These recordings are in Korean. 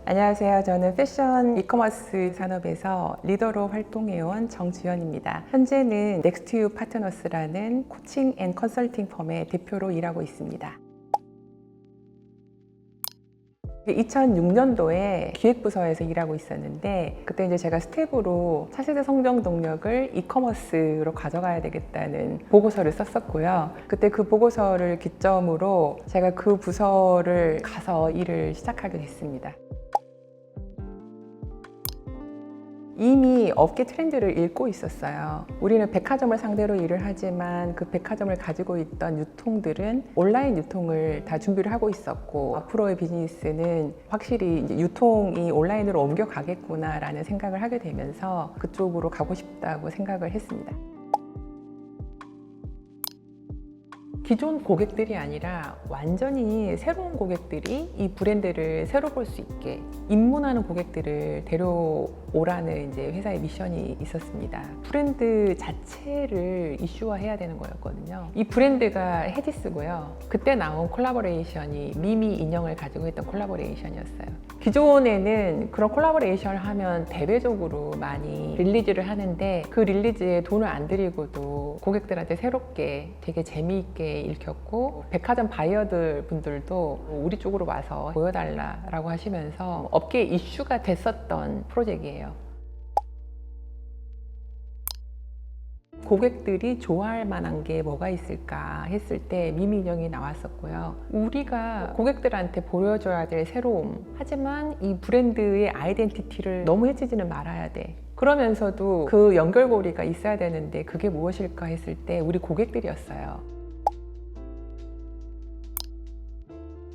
안녕하세요. 저는 패션 이커머스 산업에서 리더로 활동해온 정지연입니다. 현재는 넥스트유 파트너스라는 코칭 앤 컨설팅 펌의 대표로 일하고 있습니다. 2006년도에 기획부서에서 일하고 있었는데, 그때 이제 제가 스텝으로 차세대 성장 동력을 이커머스로 가져가야 되겠다는 보고서를 썼었고요. 그때 그 보고서를 기점으로 제가 그 부서를 가서 일을 시작하게 됐습니다. 이미 업계 트렌드를 읽고 있었어요. 우리는 백화점을 상대로 일을 하지만 그 백화점을 가지고 있던 유통들은 온라인 유통을 다 준비를 하고 있었고, 앞으로의 비즈니스는 확실히 이제 유통이 온라인으로 옮겨가겠구나라는 생각을 하게 되면서 그쪽으로 가고 싶다고 생각을 했습니다. 기존 고객들이 아니라 완전히 새로운 고객들이 이 브랜드를 새로 볼 수 있게 입문하는 고객들을 데려오라는 이제 회사의 미션이 있었습니다. 브랜드 자체를 이슈화해야 되는 거였거든요. 이 브랜드가 헤디스고요. 그때 나온 콜라보레이션이 미미 인형을 가지고 했던 콜라보레이션이었어요. 기존에는 그런 콜라보레이션을 하면 대외적으로 많이 릴리즈를 하는데, 그 릴리즈에 돈을 안 들이고도 고객들한테 새롭게 되게 재미있게 읽혔고, 백화점 바이어들 분들도 우리 쪽으로 와서 보여달라고 하시면서 업계 이슈가 됐었던 프로젝트예요. 고객들이 좋아할 만한 게 뭐가 있을까 했을 때 미미 인형이 나왔었고요. 우리가 고객들한테 보여줘야 될 새로움, 하지만 이 브랜드의 아이덴티티를 너무 해치지는 말아야 돼. 그러면서도 그 연결고리가 있어야 되는데 그게 무엇일까 했을 때 우리 고객들이었어요.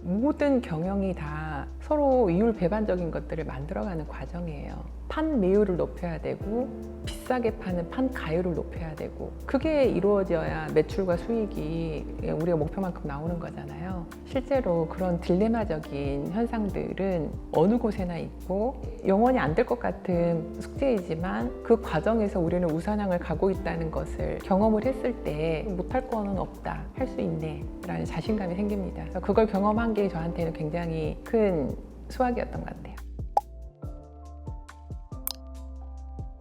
모든 경영이 다 서로 이율배반적인 것들을 만들어가는 과정이에요. 판매율을 높여야 되고, 비싸게 파는 판가율을 높여야 되고, 그게 이루어져야 매출과 수익이 우리가 목표만큼 나오는 거잖아요. 실제로 그런 딜레마적인 현상들은 어느 곳에나 있고 영원히 안 될 것 같은 숙제이지만, 그 과정에서 우리는 우선항을 가고 있다는 것을 경험을 했을 때 못할 거는 없다, 할 수 있네 라는 자신감이 생깁니다. 그래서 그걸 경험한 게 저한테는 굉장히 큰 수확이었던 것 같아요.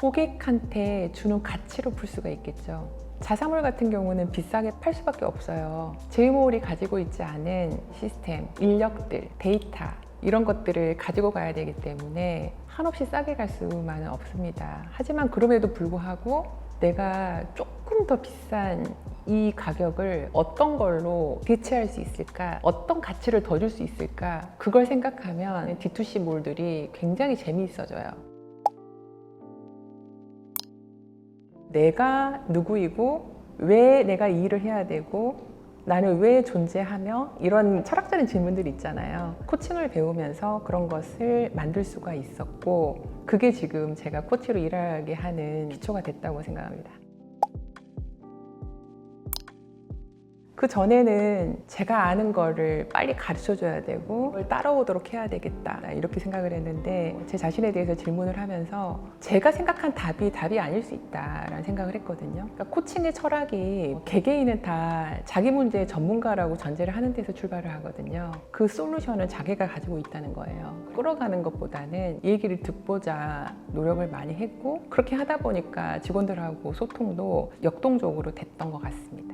고객한테 주는 가치로 풀 수가 있겠죠. 자사몰 같은 경우는 비싸게 팔 수밖에 없어요. 제이몰이 가지고 있지 않은 시스템, 인력들, 데이터, 이런 것들을 가지고 가야 되기 때문에 한없이 싸게 갈 수만은 없습니다. 하지만 그럼에도 불구하고 내가 조금 더 비싼 이 가격을 어떤 걸로 대체할 수 있을까, 어떤 가치를 더 줄 수 있을까, 그걸 생각하면 D2C 몰들이 굉장히 재미있어져요. 내가 누구이고, 왜 내가 이 일을 해야 되고, 나는 왜 존재하며, 이런 철학적인 질문들이 있잖아요. 코칭을 배우면서 그런 것을 만들 수가 있었고, 그게 지금 제가 코치로 일하게 하는 기초가 됐다고 생각합니다. 그 전에는 제가 아는 거를 빨리 가르쳐 줘야 되고 그걸 따라오도록 해야 되겠다, 이렇게 생각을 했는데, 제 자신에 대해서 질문을 하면서 제가 생각한 답이 아닐 수 있다라는 생각을 했거든요. 그러니까 코칭의 철학이 개개인은 다 자기 문제의 전문가라고 전제를 하는 데서 출발을 하거든요. 그 솔루션은 자기가 가지고 있다는 거예요. 끌어가는 것보다는 얘기를 듣고자 노력을 많이 했고, 그렇게 하다 보니까 직원들하고 소통도 역동적으로 됐던 것 같습니다.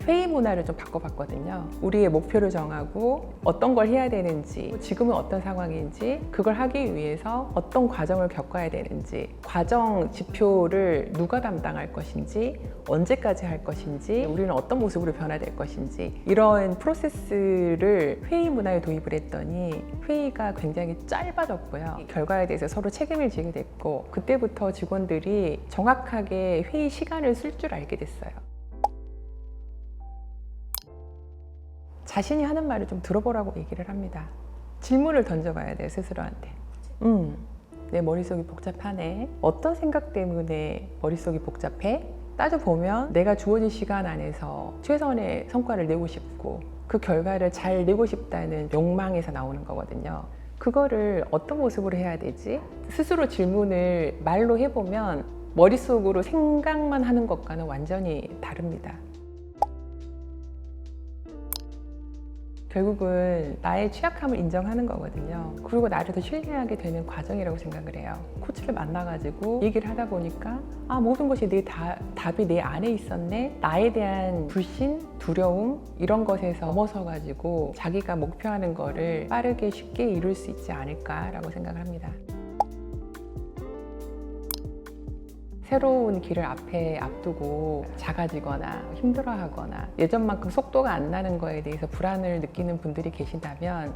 회의 문화를 좀 바꿔봤거든요. 우리의 목표를 정하고 어떤 걸 해야 되는지, 지금은 어떤 상황인지, 그걸 하기 위해서 어떤 과정을 겪어야 되는지, 과정 지표를 누가 담당할 것인지, 언제까지 할 것인지, 우리는 어떤 모습으로 변화될 것인지, 이런 프로세스를 회의 문화에 도입을 했더니 회의가 굉장히 짧아졌고요. 결과에 대해서 서로 책임을 지게 됐고, 그때부터 직원들이 정확하게 회의 시간을 쓸 줄 알게 됐어요. 자신이 하는 말을 좀 들어보라고 얘기를 합니다. 질문을 던져봐야 돼요, 스스로한테. 내 머릿속이 복잡하네. 어떤 생각 때문에 머릿속이 복잡해? 따져보면 내가 주어진 시간 안에서 최선의 성과를 내고 싶고, 그 결과를 잘 내고 싶다는 욕망에서 나오는 거거든요. 그거를 어떤 모습으로 해야 되지? 스스로 질문을 말로 해보면 머릿속으로 생각만 하는 것과는 완전히 다릅니다. 결국은 나의 취약함을 인정하는 거거든요. 그리고 나를 더 신뢰하게 되는 과정이라고 생각을 해요. 코치를 만나가지고 얘기를 하다 보니까 모든 것이 답이 내 안에 있었네. 나에 대한 불신, 두려움 이런 것에서 넘어서가지고 자기가 목표하는 거를 빠르게 쉽게 이룰 수 있지 않을까라고 생각을 합니다. 새로운 길을 앞두고 작아지거나 힘들어하거나 예전만큼 속도가 안 나는 거에 대해서 불안을 느끼는 분들이 계신다면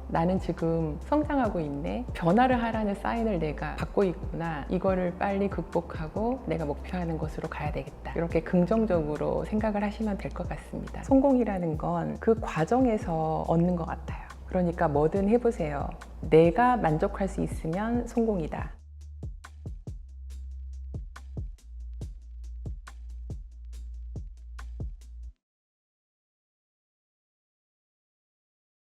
나는 지금 성장하고 있네. 변화를 하라는 사인을 내가 받고 있구나. 이거를 빨리 극복하고 내가 목표하는 곳으로 가야 되겠다. 이렇게 긍정적으로 생각을 하시면 될 것 같습니다. 성공이라는 건 그 과정에서 얻는 것 같아요. 그러니까 뭐든 해보세요. 내가 만족할 수 있으면 성공이다.